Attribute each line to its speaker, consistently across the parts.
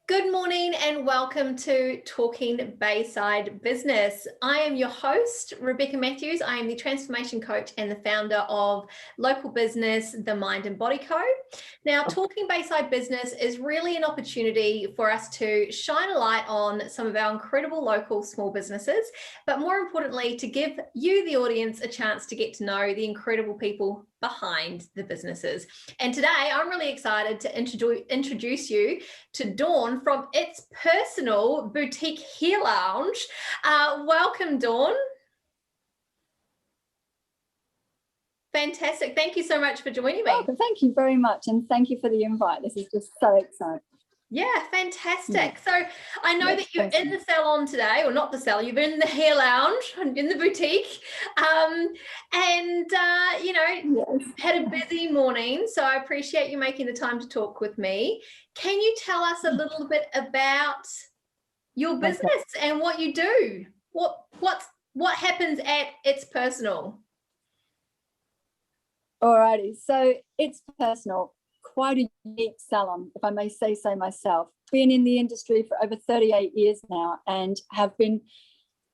Speaker 1: Good morning and welcome to Talking Bayside Business. I am your host, Rebecca Matthews. I am the transformation coach and the founder of local business, The Mind and Body Co. Now, Talking Bayside Business is really an opportunity for us to shine a light on some of our incredible local small businesses, but more importantly, to give you, the audience, a chance to get to know the incredible people behind the businesses. And today I'm really excited to introduce you to Dawn from It's Personal Boutique Hair Lounge. Welcome, Dawn. Fantastic. Thank you so much for joining me.
Speaker 2: Oh, thank you very much. And thank you for the invite. This is just so exciting.
Speaker 1: Yeah, fantastic. So I know that you're in the salon today, or not the salon, you've been in the hair lounge, in the boutique, had a busy morning. So I appreciate you making the time to talk with me. Can you tell us a little bit about your business and what you do? What happens at It's Personal?
Speaker 2: Alrighty, so It's Personal, quite a unique salon, if I may say so myself. Been in the industry for over 38 years now and have been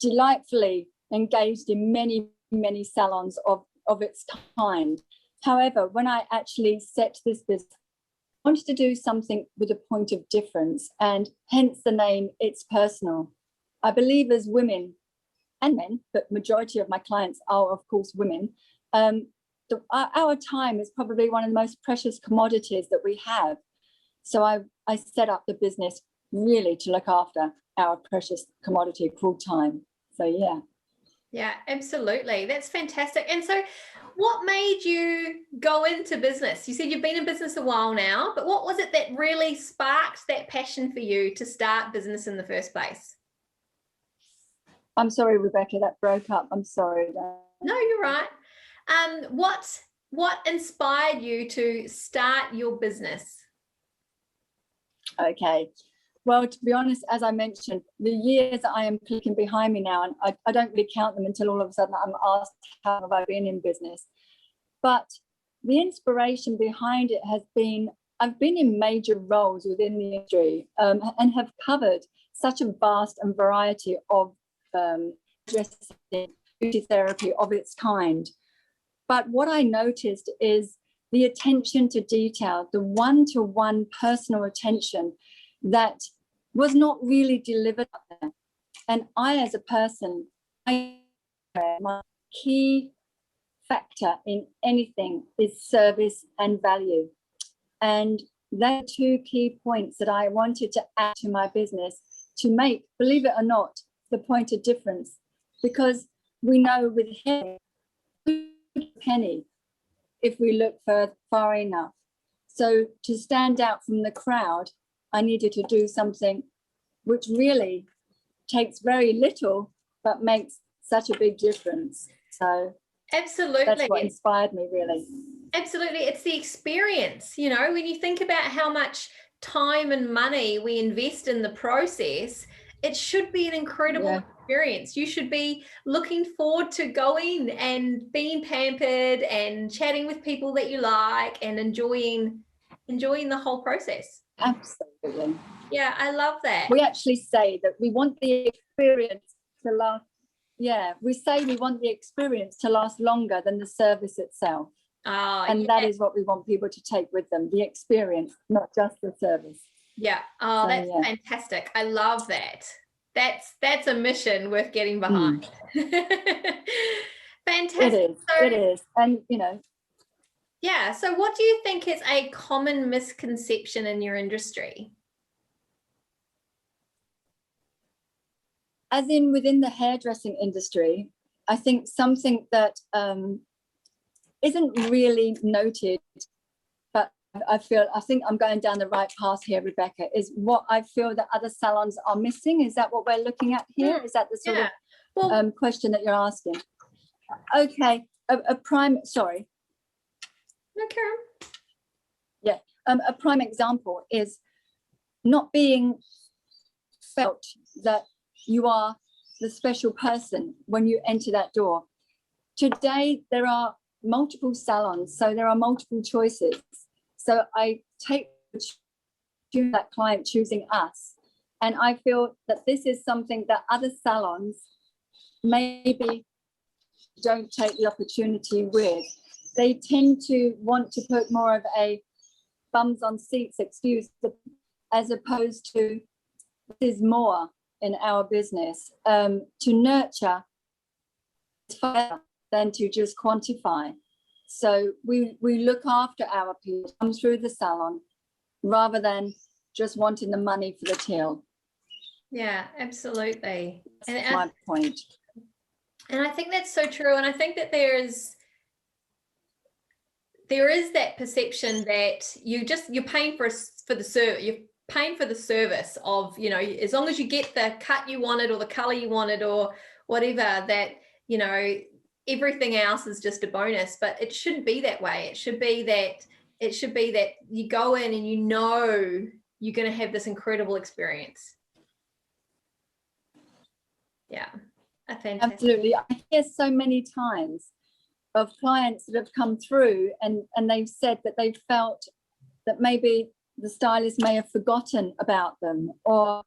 Speaker 2: delightfully engaged in many, many salons of its kind. However, when I actually set this business, I wanted to do something with a point of difference, and hence the name It's Personal. I believe as women and men, but majority of my clients are, of course, women, our time is probably one of the most precious commodities that we have. So I set up the business really to look after our precious commodity called time. So yeah.
Speaker 1: Yeah, absolutely. That's fantastic. And so what made you go into business? You said you've been in business a while now, but what was it that really sparked that passion for you to start business in the first place?
Speaker 2: I'm sorry, Rebecca, that broke up. I'm sorry.
Speaker 1: No, you're right. What inspired you to start your business?
Speaker 2: Okay. Well, to be honest, as I mentioned, the years that I am clicking behind me now, and I don't really count them until all of a sudden I'm asked how have I been in business. But the inspiration behind it has been, I've been in major roles within the industry and have covered such a vast and variety of dressing, beauty therapy of its kind. But what I noticed is the attention to detail, the one-to-one personal attention that was not really delivered there. And I, as a person, my key factor in anything is service and value. And there are two key points that I wanted to add to my business to make, believe it or not, the point of difference. Because we know with hair, penny if we look far enough. So to stand out from the crowd, I needed to do something which really takes very little but makes such a big difference. So
Speaker 1: absolutely,
Speaker 2: that's what inspired me, really. Absolutely.
Speaker 1: It's the experience. You know, when you think about how much time and money we invest in the process, it should be an incredible experience. You should be looking forward to going and being pampered and chatting with people that you like and enjoying the whole process.
Speaker 2: Absolutely.
Speaker 1: Yeah, I love that.
Speaker 2: We actually say that we want the experience to last. Yeah, we say we want the experience to last longer than the service itself. And that is what we want people to take with them, the experience, not just the service.
Speaker 1: Yeah. Oh, so, that's fantastic. I love that. That's a mission worth getting behind. Fantastic.
Speaker 2: It is. And, you know.
Speaker 1: Yeah. So what do you think is a common misconception in your industry?
Speaker 2: As in within the hairdressing industry, I think something that isn't really noted, but I think I'm going down the right path here, Rebecca, is what I feel that other salons are missing. Is that what we're looking at here? Is that the sort of question that you're asking? Okay, a prime example is not being felt that you are the special person when you enter that door. Today, there are multiple salons, so there are multiple choices. So I take that client choosing us. And I feel that this is something that other salons maybe don't take the opportunity with. They tend to want to put more of a bums on seats excuse, as opposed to this is more in our business, to nurture than to just quantify. So we look after our people come through the salon rather than just wanting the money for the till.
Speaker 1: Yeah, absolutely.
Speaker 2: That's my point.
Speaker 1: And I think that's so true. And I think that there is that perception that you're paying for the service. You're paying for the service of, you know, as long as you get the cut you wanted or the color you wanted or whatever, that, you know, everything else is just a bonus. But it shouldn't be that way. It should be that you go in and you know you're going to have this incredible experience. Yeah,
Speaker 2: absolutely. I hear so many times of clients that have come through and they've said that they've felt that maybe the stylist may have forgotten about them, or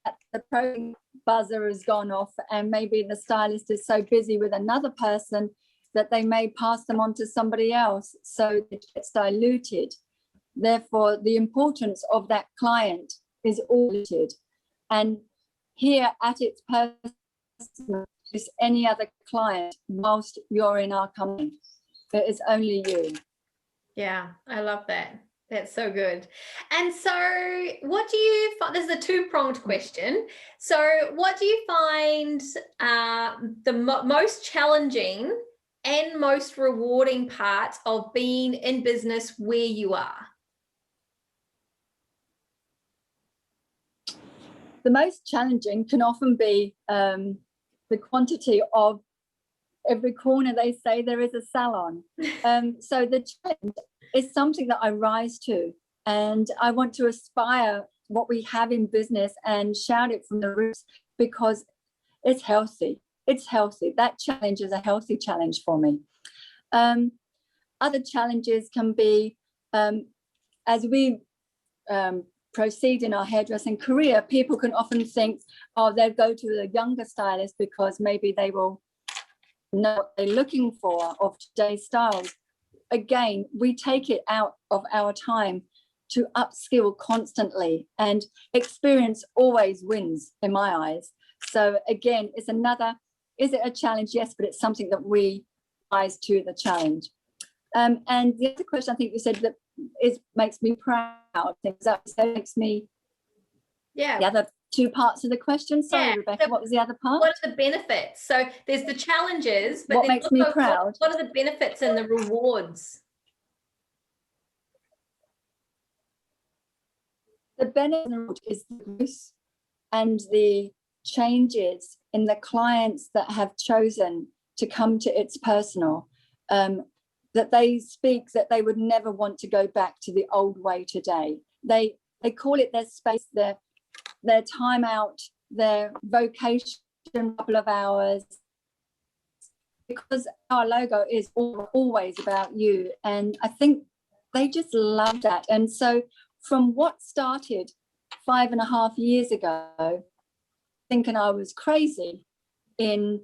Speaker 2: that the pro buzzer has gone off and maybe the stylist is so busy with another person that they may pass them on to somebody else, so it gets diluted. Therefore, the importance of that client is all diluted. And here at its personal is any other client whilst you're in our company. It is only you.
Speaker 1: Yeah, I love that. That's so good. And so what do you find, this is a two-pronged question. So what do you find the most challenging and most rewarding part of being in business where you are?
Speaker 2: The most challenging can often be the quantity of every corner they say there is a salon. So the challenge is something that I rise to, and I want to aspire what we have in business and shout it from the roofs, because it's healthy. It's healthy. That challenge is a healthy challenge for me. Other challenges can be, as we proceed in our hairdressing career, people can often think, oh, they'll go to the younger stylist because maybe they will know what they're looking for of today's styles. Again, we take it out of our time to upskill constantly, and experience always wins in my eyes. So again, it's another, is it a challenge? Yes, but it's something that we rise to the challenge. And the other question I think you said that makes me proud. That makes me,
Speaker 1: yeah.
Speaker 2: The other two parts of the question. Sorry, yeah. Rebecca, what was the other part?
Speaker 1: What are the benefits? So there's the challenges, but
Speaker 2: what makes me proud?
Speaker 1: What are the benefits and the rewards?
Speaker 2: The benefit is the growth and the changes in the clients that have chosen to come to It's Personal, that they speak that they would never want to go back to the old way today. They call it their space, their time out, their vocation, a couple of hours, because our logo is always about you. And I think they just love that. And so from what started 5.5 years ago, thinking I was crazy in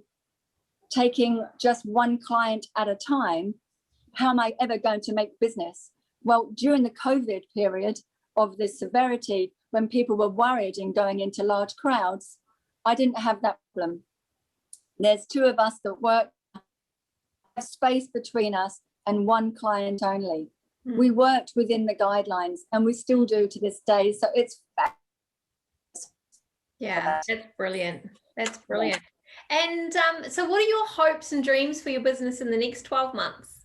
Speaker 2: taking just one client at a time, how am I ever going to make business? Well, during the COVID period of the severity, when people were worried in going into large crowds, I didn't have that problem. There's two of us that work, space between us and one client only. Mm. We worked within the guidelines, and we still do to this day. So it's
Speaker 1: yeah, that's brilliant. That's brilliant. Yeah. And so what are your hopes and dreams for your business in the next 12 months?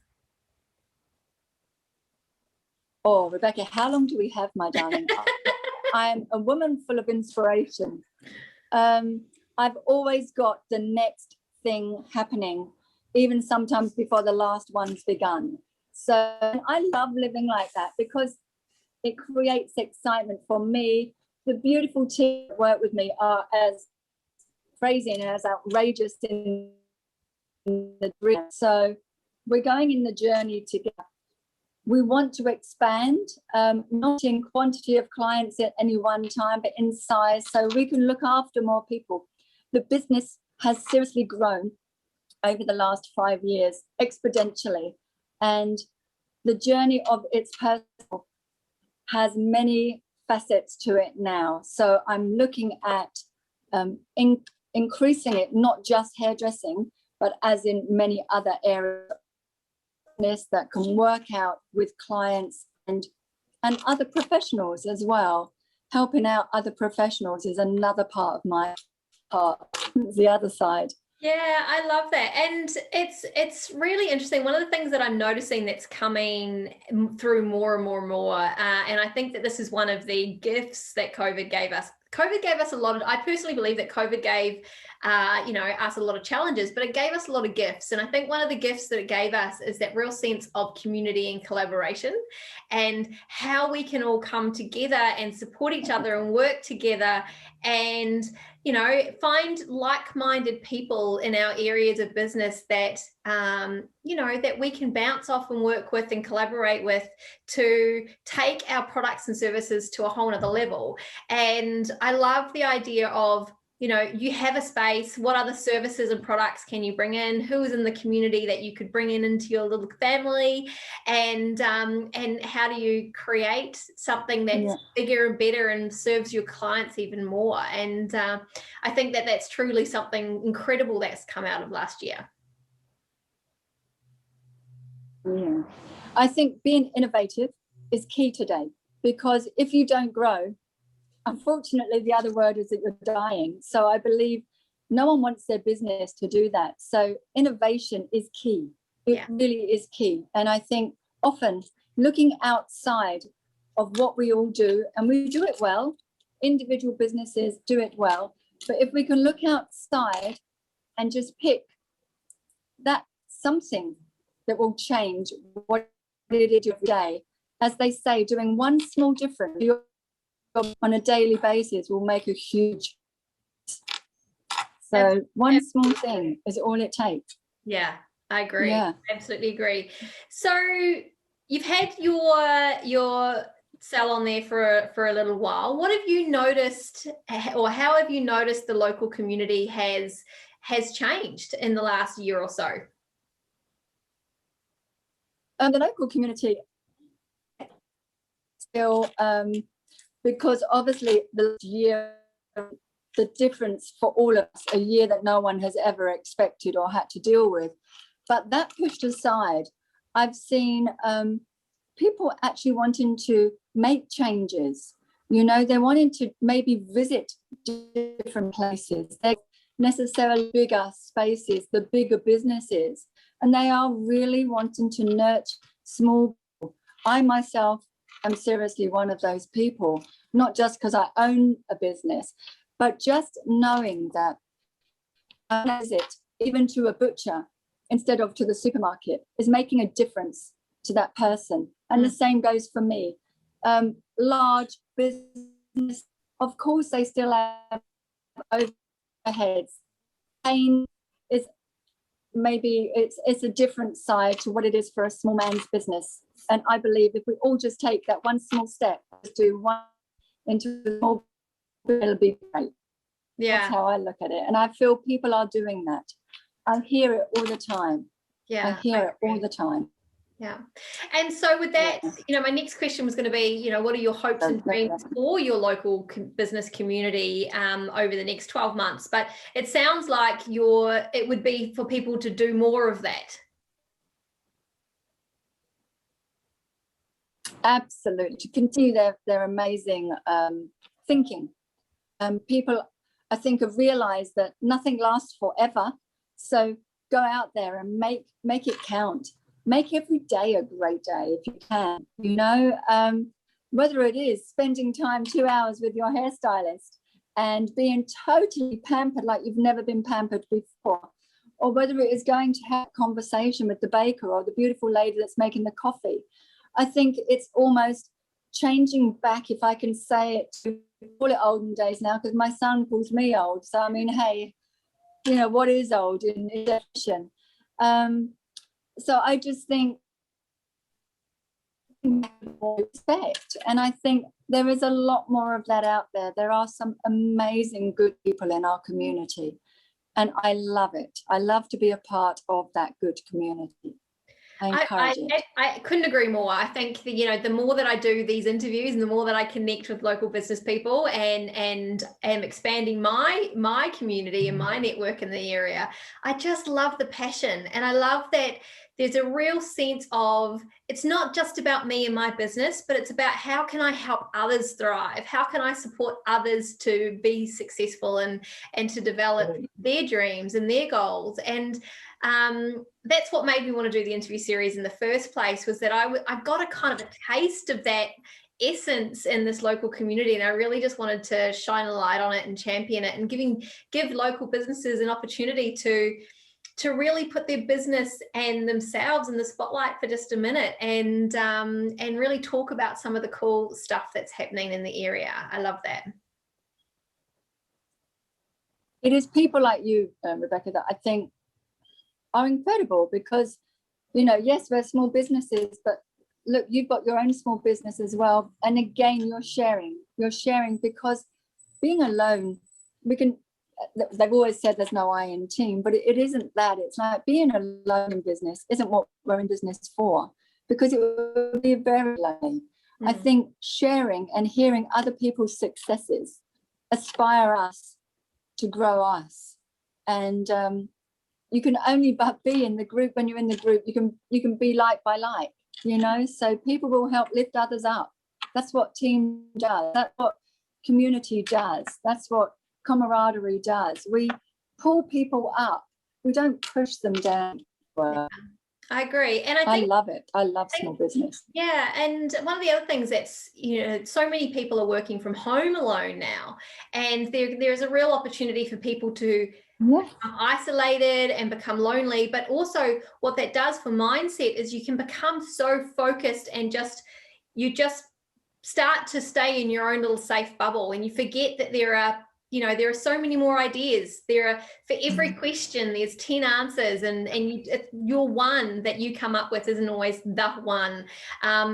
Speaker 2: Oh, Rebecca, how long do we have, my darling? I am a woman full of inspiration. I've always got the next thing happening, even sometimes before the last one's begun. So I love living like that because it creates excitement for me. The beautiful team that work with me are as crazy and as outrageous in the dream. So we're going in the journey together. we want to expand, not in quantity of clients at any one time, but in size, so we can look after more people. The business has seriously grown over the last 5 years exponentially, and the journey of its personal has many facets to it now. So I'm looking at increasing it, not just hairdressing, but as in many other areas that can work out with clients and other professionals as well. Helping out other professionals is another part of my part, the other side.
Speaker 1: Yeah, I love that. And it's really interesting. One of the things that I'm noticing that's coming through more and more and more, and I think that this is one of the gifts that COVID gave us. COVID gave us a lot of, I personally believe that COVID gave, us a lot of challenges, but it gave us a lot of gifts. And I think one of the gifts that it gave us is that real sense of community and collaboration, and how we can all come together and support each other and work together and, find like-minded people in our areas of business that, that we can bounce off and work with and collaborate with to take our products and services to a whole nother level. And I love the idea of, you have a space, what other services and products can you bring in? Who's in the community that you could bring into your little family? And how do you create something that's bigger and better and serves your clients even more? And I think that that's truly something incredible that's come out of last year.
Speaker 2: Yeah. I think being innovative is key today, because if you don't grow, unfortunately, the other word is that you're dying. So I believe no one wants their business to do that. So innovation is key. It really is key. And I think often looking outside of what we all do, and we do it well, individual businesses do it well, but if we can look outside and just pick that something that will change what it is every day, as they say, doing one small difference on a daily basis will make a huge. So one small thing is all it takes.
Speaker 1: Yeah, I agree. Yeah. Absolutely agree. So you've had your salon there for a little while. What have you noticed, or how have you noticed the local community has changed in the last year or so?
Speaker 2: The local community still, because obviously the year, the difference for all of us, a year that no one has ever expected or had to deal with, but that pushed aside, I've seen people actually wanting to make changes. They're wanting to maybe visit different places. They're necessarily bigger spaces, the bigger businesses, and they are really wanting to nurture small people. I myself am seriously one of those people, not just because I own a business, but just knowing that I visit even to a butcher instead of to the supermarket is making a difference to that person. And the same goes for me. Large business, of course, they still have overheads. Pain is maybe it's a different side to what it is for a small man's business. And I believe if we all just take that one small step, do one into a small, it'll be great. Yeah, that's how I look at it, and I feel people are doing that. I hear it all the time. Yeah, I hear it all the time.
Speaker 1: Yeah. And so with that, my next question was going to be, what are your hopes and dreams for your local business community over the next 12 months? But it sounds like it would be for people to do more of that.
Speaker 2: Absolutely. To continue their amazing thinking. People, I think, have realized that nothing lasts forever. So go out there and make it count. Make every day a great day if you can, whether it is spending time 2 hours with your hairstylist and being totally pampered like you've never been pampered before, or whether it is going to have a conversation with the baker or the beautiful lady that's making the coffee. I think it's almost changing back, if I can say it, to call it olden days now, because my son calls me old. So, I mean, hey, what is old in addition? So I just think respect. And I think there is a lot more of that out there. There are some amazing good people in our community, and I love it. I love to be a part of that good community. I encourage it.
Speaker 1: I couldn't agree more. I think that, you know, the more that I do these interviews and the more that I connect with local business people and am expanding my community and my network in the area, I just love the passion. And I love that there's a real sense of, it's not just about me and my business, but it's about how can I help others thrive? How can I support others to be successful and to develop their dreams and their goals? And that's what made me want to do the interview series in the first place, was that I got a kind of a taste of that essence in this local community, and I really just wanted to shine a light on it and champion it, and give local businesses an opportunity to really put their business and themselves in the spotlight for just a minute, and really talk about some of the cool stuff that's happening in the area. I love that.
Speaker 2: It is people like you, Rebecca, that I think are incredible, because, you know, yes, we're small businesses, but look, you've got your own small business as well. And again, you're sharing, because being alone, they've always said there's no I in team, but it isn't that. It's like being alone in business isn't what we're in business for, because it would be very lonely. I think sharing and hearing other people's successes inspire us to grow us. And you can only but be in the group. When you're in the group, you can be like by like, you know, so people will help lift others up. That's what team does. That's what community does. That's what camaraderie does. We pull people up. We don't push them down.
Speaker 1: Yeah, I agree. And I
Speaker 2: love it. I love small business.
Speaker 1: Yeah. And one of the other things that's, you know, so many people are working from home alone now, and there's a real opportunity for people to become isolated and become lonely. But also what that does for mindset is you can become so focused and you just start to stay in your own little safe bubble, and you forget that there are so many more ideas. For every question, there's 10 answers, and your one that you come up with isn't always the one.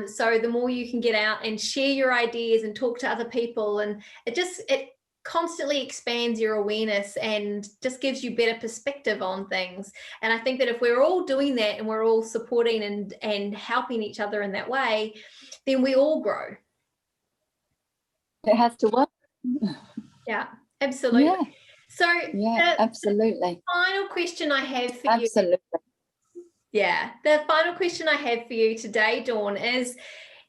Speaker 1: So the more you can get out and share your ideas and talk to other people, and it constantly expands your awareness and just gives you better perspective on things. And I think that if we're all doing that and we're all supporting and helping each other in that way, then we all grow.
Speaker 2: It has to work.
Speaker 1: Yeah, absolutely.
Speaker 2: Yeah.
Speaker 1: So
Speaker 2: absolutely.
Speaker 1: The final question I have for you.
Speaker 2: Absolutely.
Speaker 1: Yeah. The final question I have for you today, Dawn, is,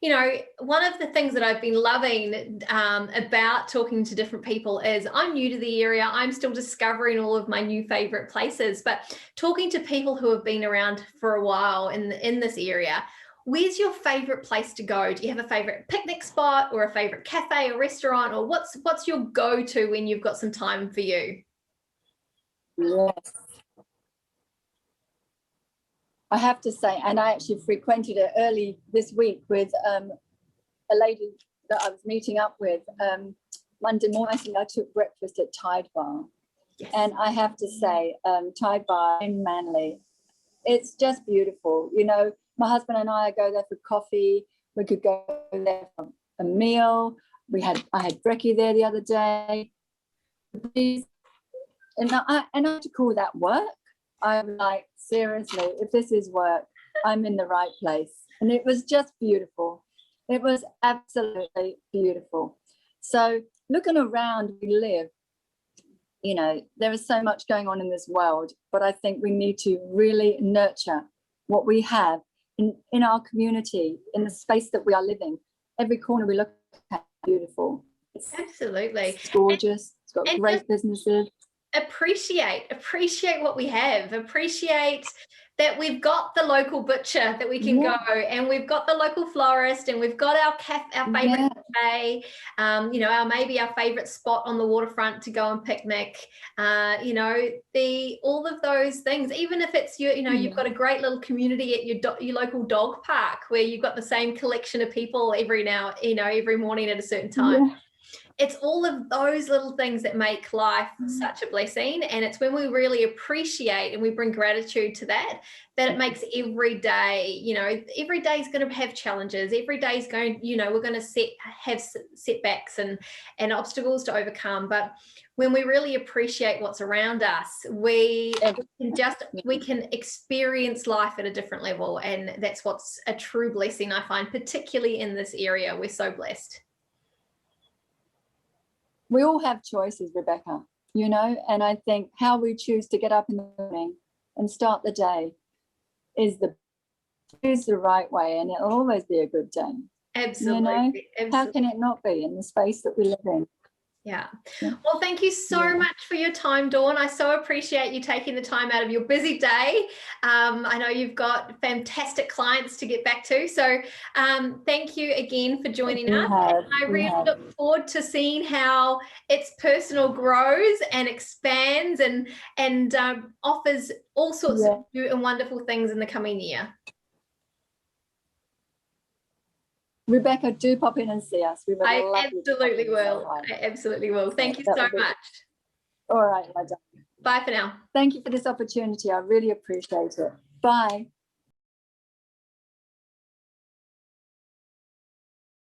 Speaker 1: you know, one of the things that I've been loving about talking to different people is I'm new to the area. I'm still discovering all of my new favorite places, but talking to people who have been around for a while in this area, where's your favorite place to go? Do you have a favorite picnic spot or a favorite cafe or restaurant, or what's your go-to when you've got some time for you?
Speaker 2: Yes. I have to say, and I actually frequented it early this week with a lady that I was meeting up with Monday morning. I took breakfast at Tide Bar. Yes. And I have to say, Tide Bar in Manly, it's just beautiful. You know, my husband and I go there for coffee. We could go there for a meal. I had brekkie there the other day. And I had to call that work. I'm like, seriously, if this is work, I'm in the right place. And it was just beautiful. It was absolutely beautiful. So looking around, we live, you know, there is so much going on in this world, but I think we need to really nurture what we have in our community, in the space that we are living. Every corner we look at, beautiful.
Speaker 1: Absolutely.
Speaker 2: It's gorgeous. It's got great businesses.
Speaker 1: Appreciate what we have. Appreciate that we've got the local butcher that we can go, and we've got the local florist, and we've got our favorite cafe, you know, maybe our favorite spot on the waterfront to go and picnic, you know, all of those things. Even if it's you've got a great little community at your local dog park where you've got the same collection of people every morning at a certain time. it's all of those little things that make life such a blessing. And it's when we really appreciate and we bring gratitude to that, that it makes every day, every day is going to have challenges. Every day is going, we're going to have setbacks and obstacles to overcome. But when we really appreciate what's around us, we can experience life at a different level. And that's what's a true blessing, I find, particularly in this area. We're so blessed.
Speaker 2: We all have choices, Rebecca, and I think how we choose to get up in the morning and start the day is the right way, and it'll always be a good day.
Speaker 1: Absolutely.
Speaker 2: How can it not be in the space that we live in?
Speaker 1: Yeah. Well, thank you so much for your time, Dawn. I so appreciate you taking the time out of your busy day. I know you've got fantastic clients to get back to. So thank you again for joining us. I really look forward to seeing how It's Personal grows and expands and offers all sorts of new and wonderful things in the coming year.
Speaker 2: Rebecca, do pop in and see us.
Speaker 1: I absolutely will. I absolutely will. Thank you so much.
Speaker 2: All right, my darling.
Speaker 1: Bye for now.
Speaker 2: Thank you for this opportunity. I really appreciate it. Bye.